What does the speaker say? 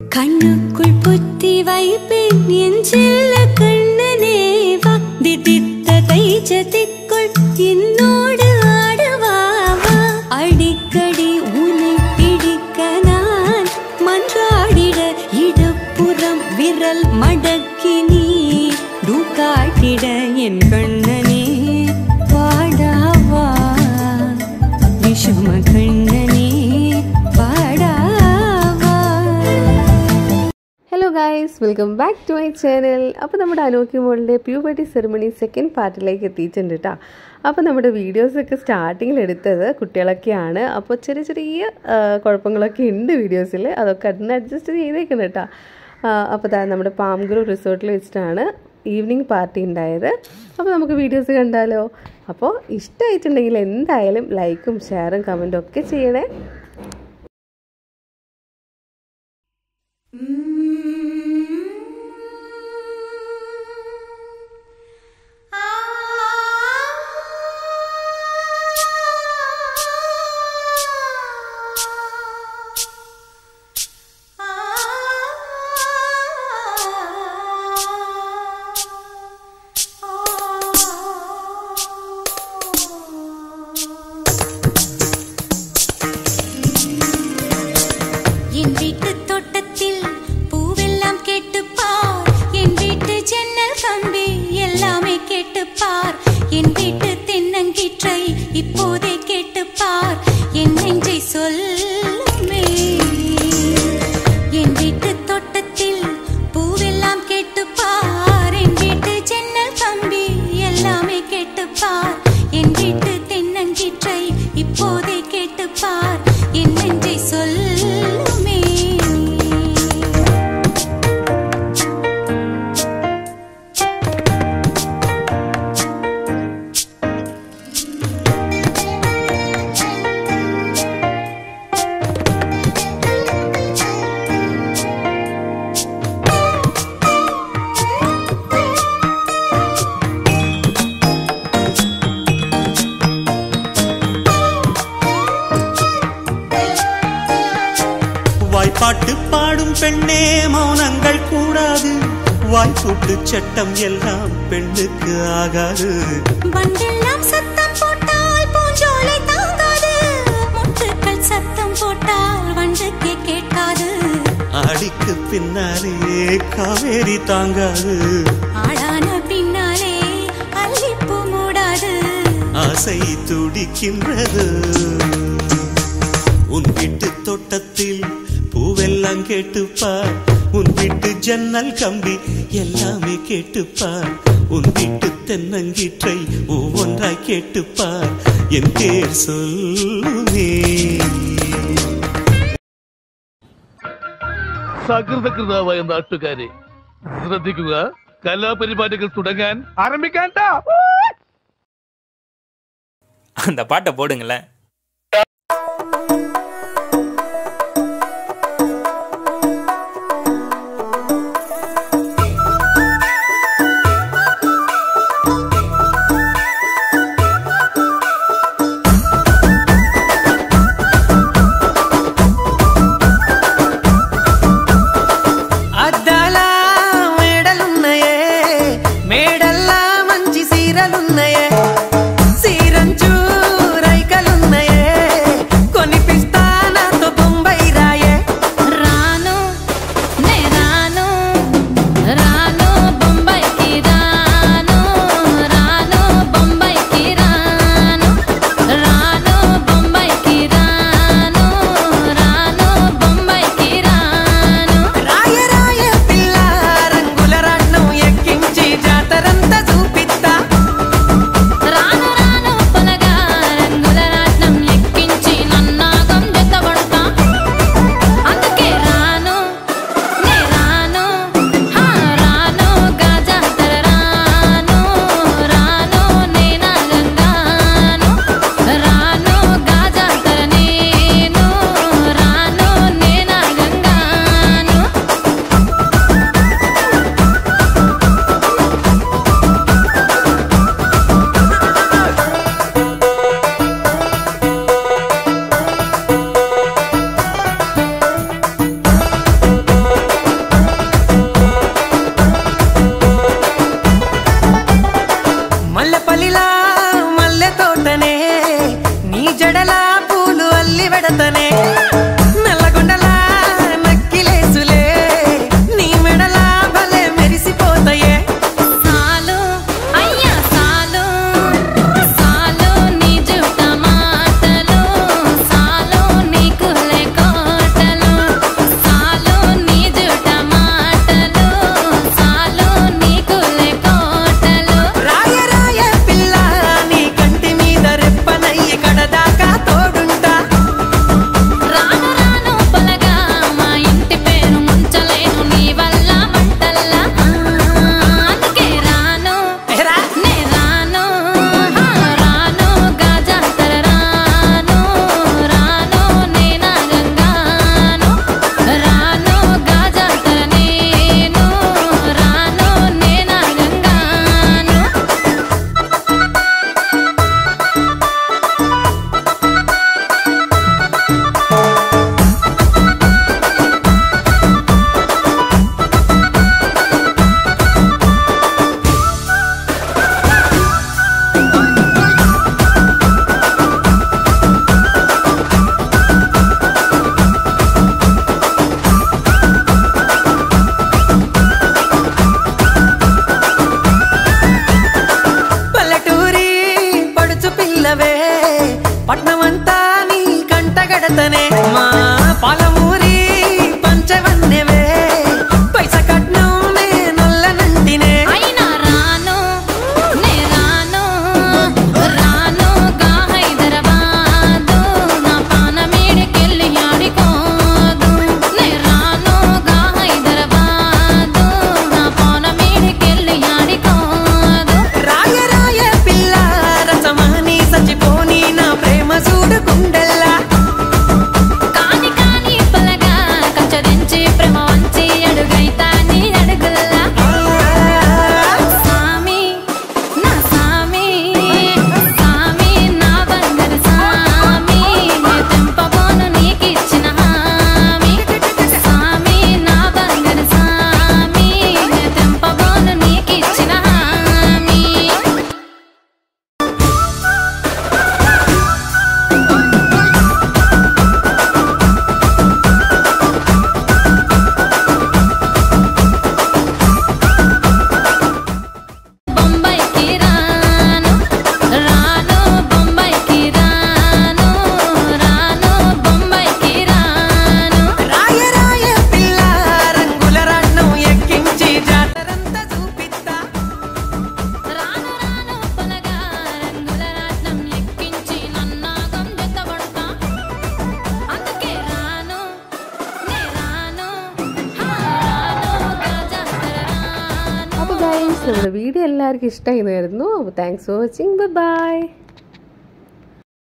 கண்ணுக்குள் புத்தி வைப்பேன் என் செல்ல கண்ணனேவா திதித்த தைச்சதிக்குள் என்னோடு ஆடுவாவா அடிக்கடி உன்னை பிடிக்க நான் மன்றாடிட இடப்புறம் விரல் மடக்கி நீ காட்டிட என் கண்ணனே பாடாவா விஷம கண்ணனே Hello guys, welcome back to my channel. അപ്പോൾ നമ്മുടെ അനോക്കി മോളുടെ പ്യൂബർട്ടി സെറിമണി സെക്കൻഡ് പാർട്ടിലേക്ക് എത്തിയിട്ടുണ്ട് കേട്ടോ. അപ്പോൾ നമ്മുടെ വീഡിയോസൊക്കെ സ്റ്റാർട്ടിങ്ങിൽ എടുത്തത് കുട്ടികളൊക്കെയാണ്. അപ്പോൾ ചെറിയ ചെറിയ കുഴപ്പങ്ങളൊക്കെ ഉണ്ട് വീഡിയോസിൽ, അതൊക്കെ അതിന് അഡ്ജസ്റ്റ് ചെയ്തേക്കണം കേട്ടോ. അപ്പോൾ നമ്മുടെ പാം ഗ്രൂവ് റിസോർട്ടിൽ വെച്ചിട്ടാണ് ഈവനിങ് പാർട്ടി ഉണ്ടായത്. അപ്പോൾ നമുക്ക് വീഡിയോസ് കണ്ടാലോ. അപ്പോൾ ഇഷ്ടമായിട്ടുണ്ടെങ്കിൽ എന്തായാലും ലൈക്കും ഷെയറും കമൻറ്റും ഒക്കെ ചെയ്യണേ. பாட்டு பாடும் பெண்ணே மௌனங்கள் கூடாது, வாய்ப்பூட்டு சட்டம் எல்லாம் பெண்ணுக்கு ஆகாது. வண்டெல்லாம் சத்தம் போட்டால் பூஞ்சோலை தாங்காது, முட்டுக்கள் சத்தம் போட்டால் வண்டுக்கே கேட்காது. ஆடிக்கு பின்னாலே காவேரி தாங்காது, ஆளான பின்னாலே அல்லிப்பூ மூடாது. ஆசை துடிக்கின்றது உன் வீட்டு தோட்டத்தில் பூவெல்லாம் கேட்டுப்பார், உன் வீட்டு ஜன்னல் கம்பி எல்லாமே கேட்டுப்பார், உன் வீட்டு தென்னங்கீற்றை ஒவ்வொன்றாய் கேட்டுப்பார், என் பேர் சொல்லுமே. സകൃതകൃതാവായ നാട്ടുകാരെ ശ്രദ്ധിക്കുക, കലാപരിപാടികൾ തുടങ്ങാൻ ആരംഭിക്കാൻ. அந்த பாட்டை போடுங்களேன். సీరంచూ రైకలున్న ഗൈസ്, നമ്മുടെ വീഡിയോ എല്ലാവർക്കും ഇഷ്ടമായി എന്ന് വരുന്നു. അപ്പോൾ താങ്ക്സ് ഫോർ വാച്ചിങ്. ബൈ.